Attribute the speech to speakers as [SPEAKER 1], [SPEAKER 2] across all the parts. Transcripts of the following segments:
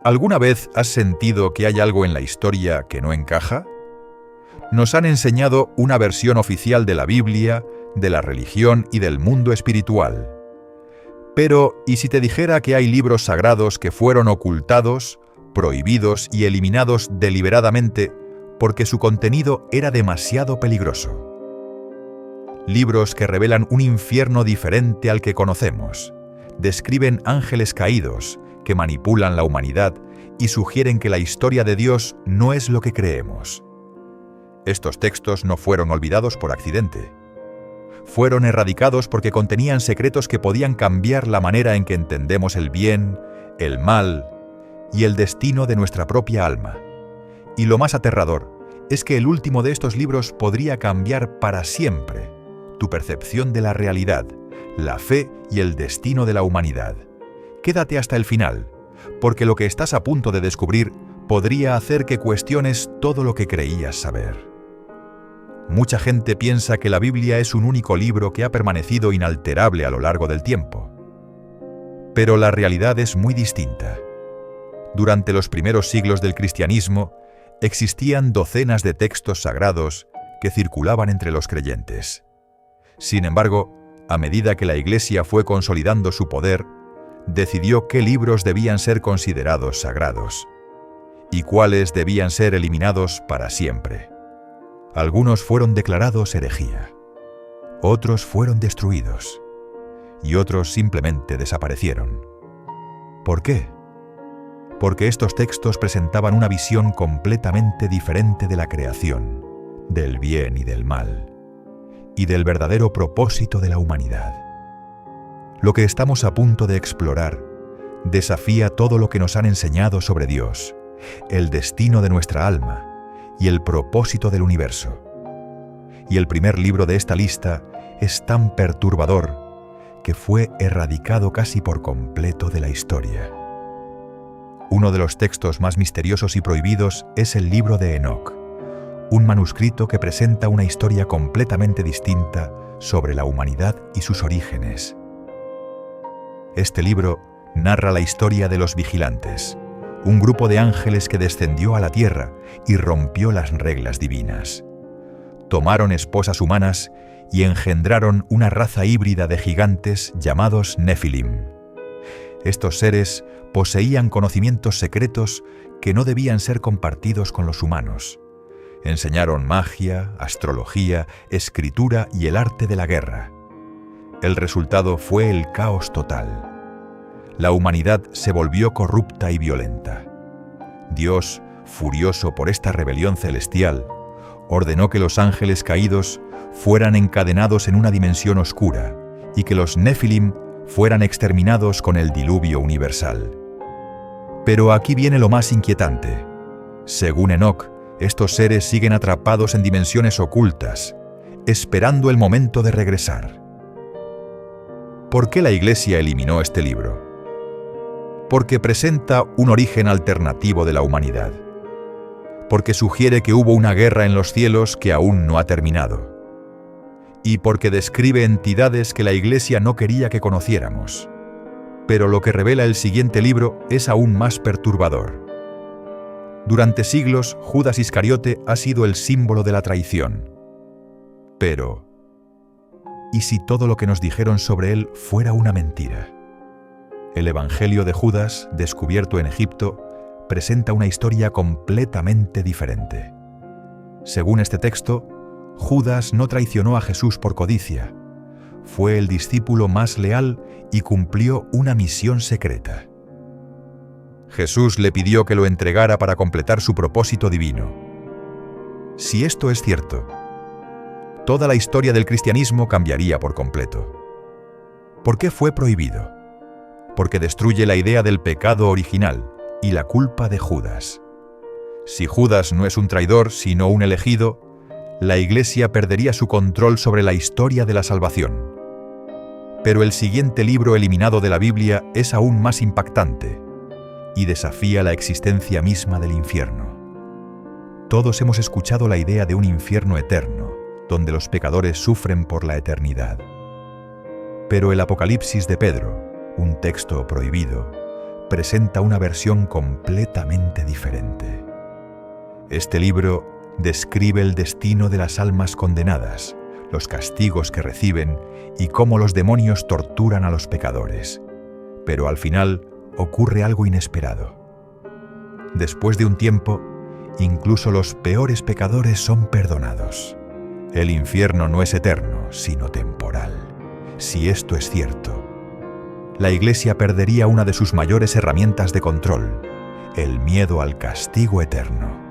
[SPEAKER 1] ¿Alguna vez has sentido que hay algo en la historia que no encaja? Nos han enseñado una versión oficial de la Biblia, de la religión y del mundo espiritual. Pero, ¿y si te dijera que hay libros sagrados que fueron ocultados, prohibidos y eliminados deliberadamente porque su contenido era demasiado peligroso? Libros que revelan un infierno diferente al que conocemos, describen ángeles caídos, que manipulan la humanidad y sugieren que la historia de Dios no es lo que creemos. Estos textos no fueron olvidados por accidente. Fueron erradicados porque contenían secretos que podían cambiar la manera en que entendemos el bien, el mal y el destino de nuestra propia alma. Y lo más aterrador es que el último de estos libros podría cambiar para siempre tu percepción de la realidad, la fe y el destino de la humanidad. Quédate hasta el final, porque lo que estás a punto de descubrir podría hacer que cuestiones todo lo que creías saber. Mucha gente piensa que la Biblia es un único libro que ha permanecido inalterable a lo largo del tiempo. Pero la realidad es muy distinta. Durante los primeros siglos del cristianismo, existían docenas de textos sagrados que circulaban entre los creyentes. Sin embargo, a medida que la Iglesia fue consolidando su poder, decidió qué libros debían ser considerados sagrados y cuáles debían ser eliminados para siempre. Algunos fueron declarados herejía, otros fueron destruidos y otros simplemente desaparecieron. ¿Por qué? Porque estos textos presentaban una visión completamente diferente de la creación, del bien y del mal, y del verdadero propósito de la humanidad. Lo que estamos a punto de explorar desafía todo lo que nos han enseñado sobre Dios, el destino de nuestra alma y el propósito del universo. Y el primer libro de esta lista es tan perturbador que fue erradicado casi por completo de la historia. Uno de los textos más misteriosos y prohibidos es el libro de Enoc, un manuscrito que presenta una historia completamente distinta sobre la humanidad y sus orígenes. Este libro narra la historia de los vigilantes, un grupo de ángeles que descendió a la tierra y rompió las reglas divinas. Tomaron esposas humanas y engendraron una raza híbrida de gigantes llamados Nefilim. Estos seres poseían conocimientos secretos que no debían ser compartidos con los humanos. Enseñaron magia, astrología, escritura y el arte de la guerra. El resultado fue el caos total. La humanidad se volvió corrupta y violenta. Dios, furioso por esta rebelión celestial, ordenó que los ángeles caídos fueran encadenados en una dimensión oscura y que los Nefilim fueran exterminados con el diluvio universal. Pero aquí viene lo más inquietante. Según Enoc, estos seres siguen atrapados en dimensiones ocultas, esperando el momento de regresar. ¿Por qué la Iglesia eliminó este libro? Porque presenta un origen alternativo de la humanidad. Porque sugiere que hubo una guerra en los cielos que aún no ha terminado. Y porque describe entidades que la Iglesia no quería que conociéramos. Pero lo que revela el siguiente libro es aún más perturbador. Durante siglos, Judas Iscariote ha sido el símbolo de la traición. Pero, ¿y si todo lo que nos dijeron sobre él fuera una mentira? El Evangelio de Judas, descubierto en Egipto, presenta una historia completamente diferente. Según este texto, Judas no traicionó a Jesús por codicia. Fue el discípulo más leal y cumplió una misión secreta. Jesús le pidió que lo entregara para completar su propósito divino. Si esto es cierto, toda la historia del cristianismo cambiaría por completo. ¿Por qué fue prohibido? Porque destruye la idea del pecado original y la culpa de Judas. Si Judas no es un traidor, sino un elegido, la Iglesia perdería su control sobre la historia de la salvación. Pero el siguiente libro eliminado de la Biblia es aún más impactante y desafía la existencia misma del infierno. Todos hemos escuchado la idea de un infierno eterno, donde los pecadores sufren por la eternidad. Pero el Apocalipsis de Pedro, un texto prohibido, presenta una versión completamente diferente. Este libro describe el destino de las almas condenadas, los castigos que reciben y cómo los demonios torturan a los pecadores. Pero al final ocurre algo inesperado. Después de un tiempo, incluso los peores pecadores son perdonados. El infierno no es eterno, sino temporal. Si esto es cierto, la Iglesia perdería una de sus mayores herramientas de control, el miedo al castigo eterno.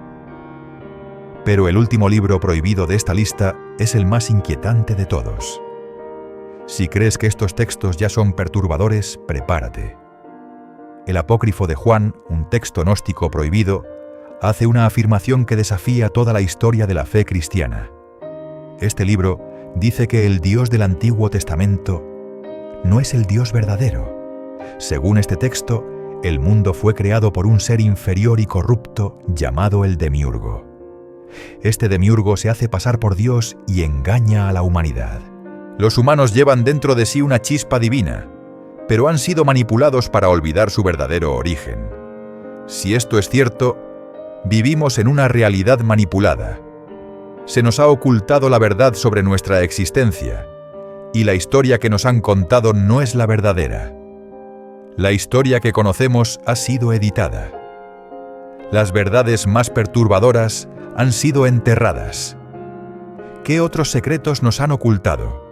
[SPEAKER 1] Pero el último libro prohibido de esta lista es el más inquietante de todos. Si crees que estos textos ya son perturbadores, prepárate. El Apócrifo de Juan, un texto gnóstico prohibido, hace una afirmación que desafía toda la historia de la fe cristiana. Este libro dice que el Dios del Antiguo Testamento no es el Dios verdadero. Según este texto, el mundo fue creado por un ser inferior y corrupto llamado el Demiurgo. Este Demiurgo se hace pasar por Dios y engaña a la humanidad. Los humanos llevan dentro de sí una chispa divina, pero han sido manipulados para olvidar su verdadero origen. Si esto es cierto, vivimos en una realidad manipulada. Se nos ha ocultado la verdad sobre nuestra existencia, y la historia que nos han contado no es la verdadera. La historia que conocemos ha sido editada. Las verdades más perturbadoras han sido enterradas. ¿Qué otros secretos nos han ocultado?